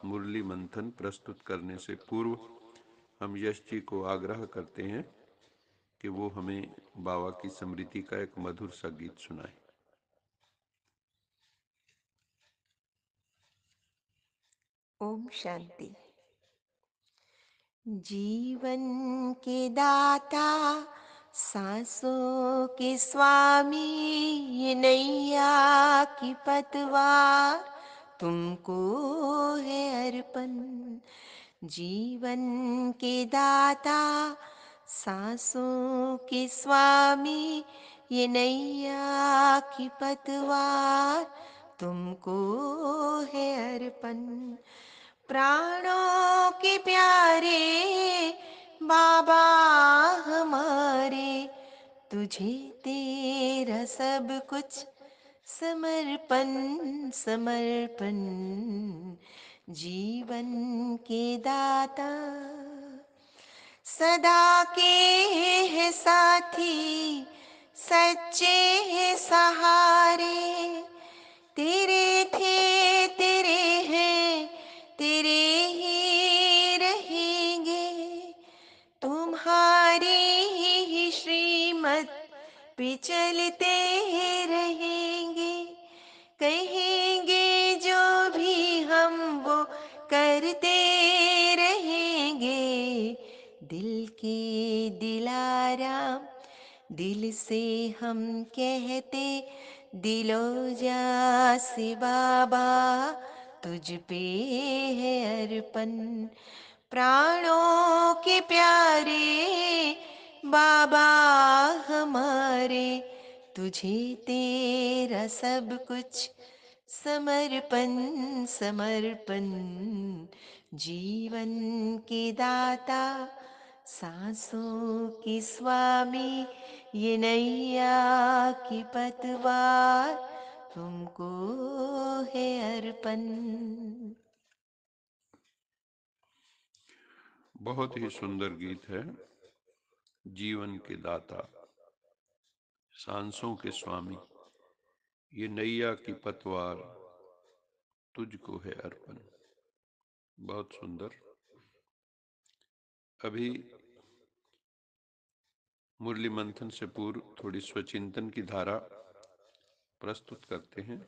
मुरली मंथन प्रस्तुत करने से पूर्व हम यश जी को आग्रह करते हैं कि वो हमें बाबा की स्मृति का एक मधुर सा गीत सुनाए। ओम शांति। जीवन के दाता, सांसों के स्वामी, ये नैया की पतवार तुमको है अर्पण। जीवन के दाता, सांसों के स्वामी, ये नैया की पतवार तुमको है अर्पण। प्राणों के प्यारे बाबा हमारे, तुझे तेरा सब कुछ समर्पण समर्पण। जीवन के दाता, सदा के है साथी, सच्चे है सहारे। तेरे थे तेरे हैं, तेरे ही रहेंगे। तुम्हारी ही श्रीमत पे चलते रहेंगे। कहेंगे जो भी हम वो करते रहेंगे। दिल के दिलाराम, दिल से हम कहते, दिलो जा से बाबा तुझ पे है अर्पण। प्राणों के प्यारे बाबा हमारे, तुझे तेरा सब कुछ समर्पण समर्पण। जीवन के दाता, सांसों के स्वामी, ये नैया की पतवार तुमको है अर्पण। बहुत ही सुंदर गीत है। जीवन के दाता, सांसों के स्वामी, ये नैया की पतवार तुझको है अर्पण। बहुत सुंदर। अभी मुरली मंथन से पूर्व थोड़ी स्वचिंतन की धारा प्रस्तुत करते हैं।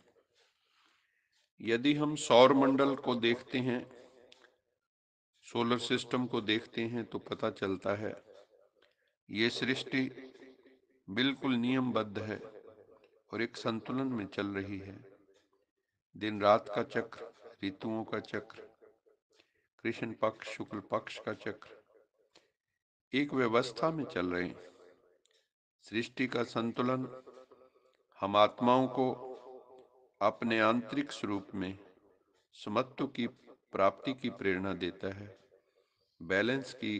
यदि हम सौर मंडल को देखते हैं, सोलर सिस्टम को देखते हैं, तो पता चलता है ये सृष्टि बिल्कुल नियमबद्ध है और एक संतुलन में चल रही है। दिन रात का चक्र, ऋतुओं का चक्र, कृष्ण पक्ष शुक्ल पक्ष का चक्र एक व्यवस्था में चल रहे हैं। सृष्टि का संतुलन हम आत्माओं को अपने आंतरिक स्वरूप में समत्व की प्राप्ति की प्रेरणा देता है, बैलेंस की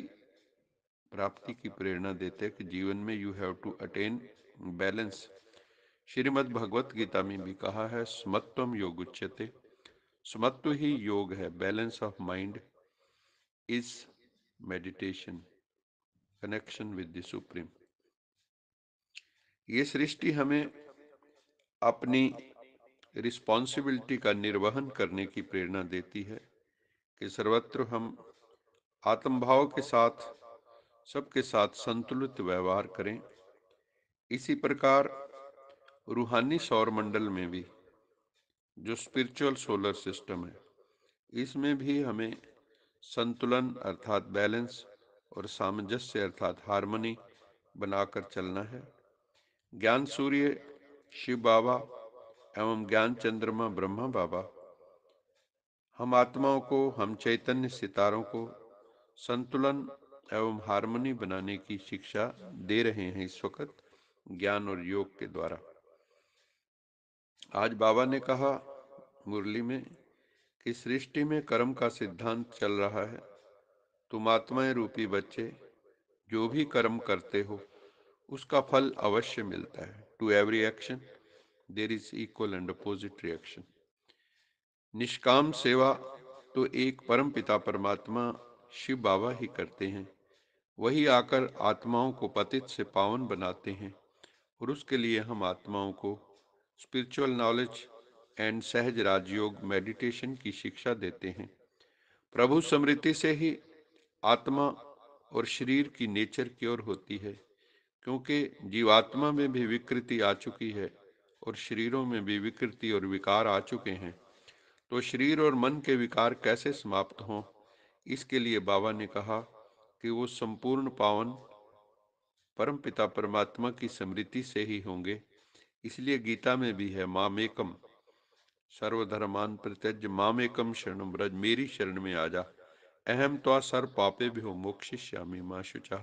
प्राप्ति की प्रेरणा देते हैं कि जीवन में you have to attain balance. Shrimad Bhagavad Gita में भी कहा है, समत्वम योग उच्यते। समत्व ही योग है। Balance of mind is meditation, connection with the supreme. ये सृष्टि हमें अपनी रिस्पॉन्सिबिलिटी का निर्वहन करने की प्रेरणा देती है कि सर्वत्र हम आत्मभाव के साथ सबके साथ संतुलित व्यवहार करें। इसी प्रकार रूहानी सौर मंडल में भी, जो स्पिरिचुअल सोलर सिस्टम है, इसमें भी हमें संतुलन अर्थात बैलेंस और सामंजस्य अर्थात हार्मनी बनाकर चलना है। ज्ञान सूर्य शिव बाबा एवं ज्ञान चंद्रमा ब्रह्मा बाबा हम आत्माओं को, हम चैतन्य सितारों को संतुलन एवं हार्मनी बनाने की शिक्षा दे रहे हैं इस वक्त ज्ञान और योग के द्वारा। आज बाबा ने कहा मुरली में कि सृष्टि में कर्म का सिद्धांत चल रहा है। तुम आत्माएं रूपी बच्चे जो भी कर्म करते हो उसका फल अवश्य मिलता है। To every action there is equal and opposite reaction. निष्काम सेवा तो एक परम पिता परमात्मा शिव बाबा ही करते हैं। वही आकर आत्माओं को पतित से पावन बनाते हैं और उसके लिए हम आत्माओं को स्पिरिचुअल नॉलेज एंड सहज राजयोग मेडिटेशन की शिक्षा देते हैं। प्रभु स्मृति से ही आत्मा और शरीर की नेचर क्योर होती है, क्योंकि जीवात्मा में भी विकृति आ चुकी है और शरीरों में भी विकृति और विकार आ चुके हैं। तो शरीर और मन के विकार कैसे समाप्त हों, इसके लिए बाबा ने कहा कि वो संपूर्ण पावन परमपिता परमात्मा की स्मृति से ही होंगे। इसलिए गीता में भी है, मामेकम सर्वधर्मान परित्यज्य मामेकम शरणम ब्रज, मेरी शरण में आ जा, अहम त्वा सर्व पापे भ्यो मोक्षयिष्यामि मा शुचा।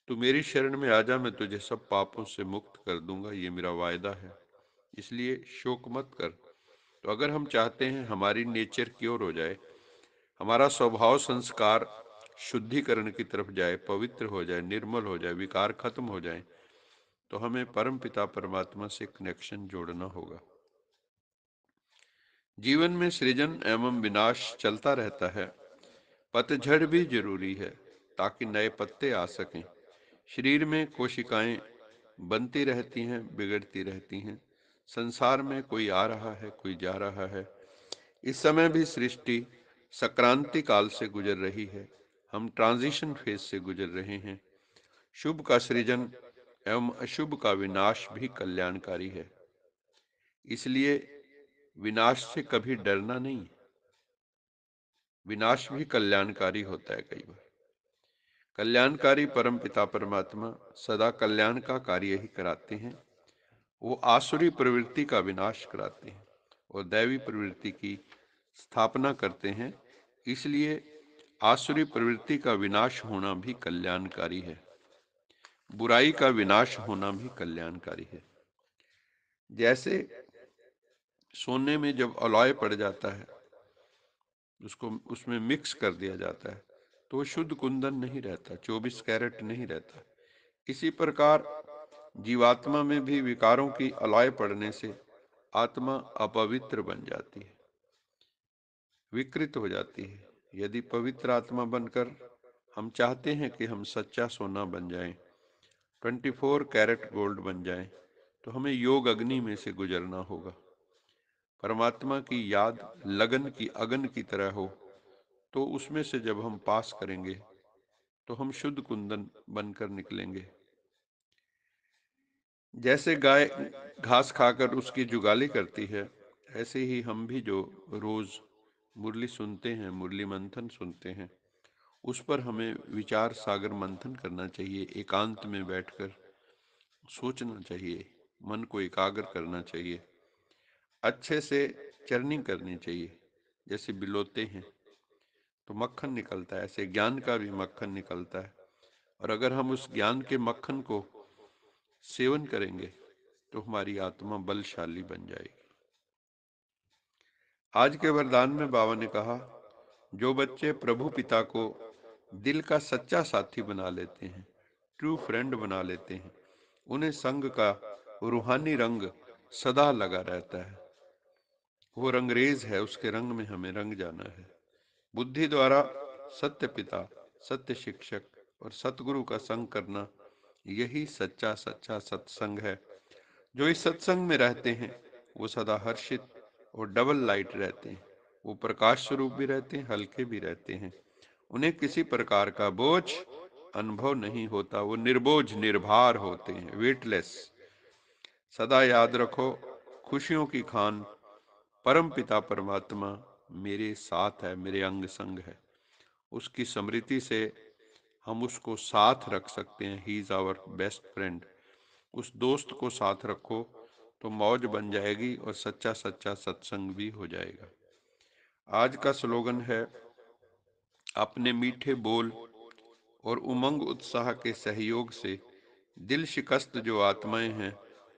तू मेरी शरण में आ जा, मैं तुझे सब पापों से मुक्त कर दूंगा, ये मेरा वायदा है। इसलिए शोक मत कर। तो अगर हम चाहते हैं हमारी नेचर क्योर हो जाए, हमारा स्वभाव संस्कार शुद्धिकरण की तरफ जाए, पवित्र हो जाए, निर्मल हो जाए, विकार खत्म हो जाए, तो हमें परम पिता परमात्मा से कनेक्शन जोड़ना होगा। जीवन में सृजन एवं विनाश चलता रहता है। पतझड़ भी जरूरी है ताकि नए पत्ते आ सकें। शरीर में कोशिकाएं बनती रहती हैं, बिगड़ती रहती हैं। संसार में कोई आ रहा है, कोई जा रहा है। इस समय भी सृष्टि सक्रांति काल से गुजर रही है। हम ट्रांजिशन फेज से गुजर रहे हैं। शुभ का सृजन एवं अशुभ का विनाश भी कल्याणकारी है। इसलिए विनाश से कभी डरना नहीं। विनाश भी कल्याणकारी होता है कई बार। कल्याणकारी परम पिता परमात्मा सदा कल्याण का कार्य ही कराते हैं। वो आसुरी प्रवृत्ति का विनाश कराते हैं और दैवी प्रवृत्ति की स्थापना करते हैं। इसलिए आसुरी प्रवृत्ति का विनाश होना भी कल्याणकारी है, बुराई का विनाश होना भी कल्याणकारी है। जैसे सोने में जब अलॉय पड़ जाता है, उसको उसमें मिक्स कर दिया जाता है, तो शुद्ध कुंदन नहीं रहता, 24 कैरेट नहीं रहता। इसी प्रकार जीवात्मा में भी विकारों की अलॉय पड़ने से आत्मा अपवित्र बन जाती है, विकृत हो जाती है। यदि पवित्र आत्मा बनकर हम चाहते हैं कि हम सच्चा सोना बन जाएं, 24 कैरेट गोल्ड बन जाएं, तो हमें योग अग्नि में से गुजरना होगा। परमात्मा की याद लगन की अगन की तरह हो, तो उसमें से जब हम पास करेंगे तो हम शुद्ध कुंदन बनकर निकलेंगे। जैसे गाय घास खाकर उसकी जुगाली करती है, ऐसे ही हम भी जो रोज मुरली सुनते हैं, मुरली मंथन सुनते हैं, उस पर हमें विचार सागर मंथन करना चाहिए। एकांत में बैठकर सोचना चाहिए, मन को एकाग्र करना चाहिए, अच्छे से चर्निंग करनी चाहिए। जैसे बिलोते हैं तो मक्खन निकलता है, ऐसे ज्ञान का भी मक्खन निकलता है। और अगर हम उस ज्ञान के मक्खन को सेवन करेंगे तो हमारी आत्मा बलशाली बन जाएगी। आज के वरदान में बाबा ने कहा, जो बच्चे प्रभु पिता को दिल का सच्चा साथी बना लेते हैं, ट्रू फ्रेंड बना लेते हैं, उन्हें संग का रूहानी रंग सदा लगा रहता है। वो रंगरेज है, उसके रंग में हमें रंग जाना है। बुद्धि द्वारा सत्य पिता, सत्य शिक्षक और सतगुरु का संग करना, यही सच्चा सच्चा सत्संग है। जो इस सत्संग में रहते हैं वो सदा हर्षित और डबल लाइट रहते हैं। वो प्रकाश स्वरूप भी रहते हैं, हल्के भी रहते हैं। उन्हें किसी प्रकार का बोझ अनुभव नहीं होता। वो निर्बोझ निर्भर होते हैं, वेटलेस। सदा याद रखो, खुशियों की खान परम पिता परमात्मा मेरे साथ है, मेरे अंग संग है। उसकी स्मृति से हम उसको साथ रख सकते हैं। He is our best friend. उस दोस्त को साथ रखो तो मौज बन जाएगी और सच्चा सच्चा सत्संग भी हो जाएगा। आज का स्लोगन है, अपने मीठे बोल और उमंग उत्साह के सहयोग से दिल शिकस्त जो आत्माएं हैं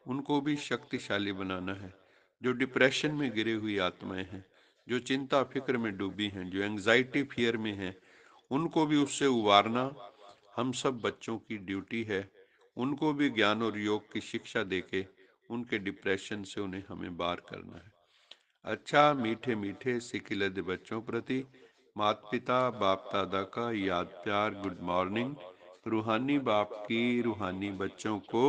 उनको भी शक्तिशाली बनाना है। जो डिप्रेशन में गिरी हुई आत्माएं हैं, जो चिंता फिक्र में डूबी हैं, जो एंजाइटी फियर में हैं, उनको भी उससे उबारना हम सब बच्चों की ड्यूटी है। उनको भी ज्ञान और योग की शिक्षा देके उनके डिप्रेशन से उन्हें हमें बाहर करना है। अच्छा, मीठे मीठे सिकिलद बच्चों प्रति माता पिता बाप दादा का याद प्यार, गुड मॉर्निंग। रूहानी बाप की रूहानी बच्चों को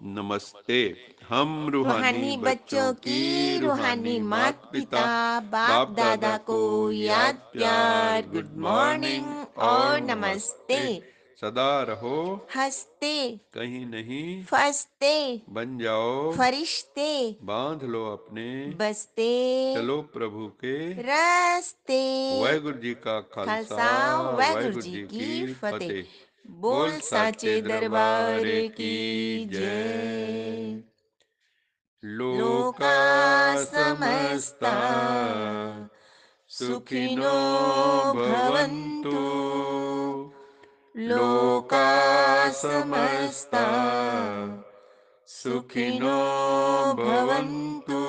नमस्ते। हम रूहानी रूहानी बच्चों बच्चों की की रूहानी रूहानी मात मात पिता पिता बाप बाप दादा दादा को को याद याद प्यार, प्यार। गुड गुड मॉर्निंग मॉर्निंग और और नमस्ते। नमस्ते। सदा रहो हंसते कहीं नहीं फंसते बन जाओ, फरिश्ते बांध लो अपने बसते चलो प्रभु के रस्ते। वाहिगुरु जी का खालसा, खालसा वाहेगुरु वाहिगुरु जी जी की की फतेह। फतेह। बोल बोल साचे साचे दरबार दरबार की की जय। जय। लोका लोका समस्ता समस्ता सुखिनो सुखिनो भवन्तु। भवन्तु। लोका लोका समस्ता समस्ता सुखिनो सुखिनो भवन्तु। भवन्तु।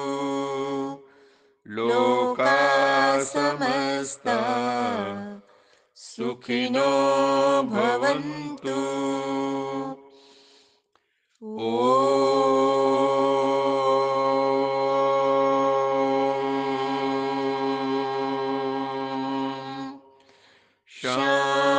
लोका लोका समस्ता समस्ता सुखिनो सुखिनो भवन्तु। भवन्तु। ओम ओम शांति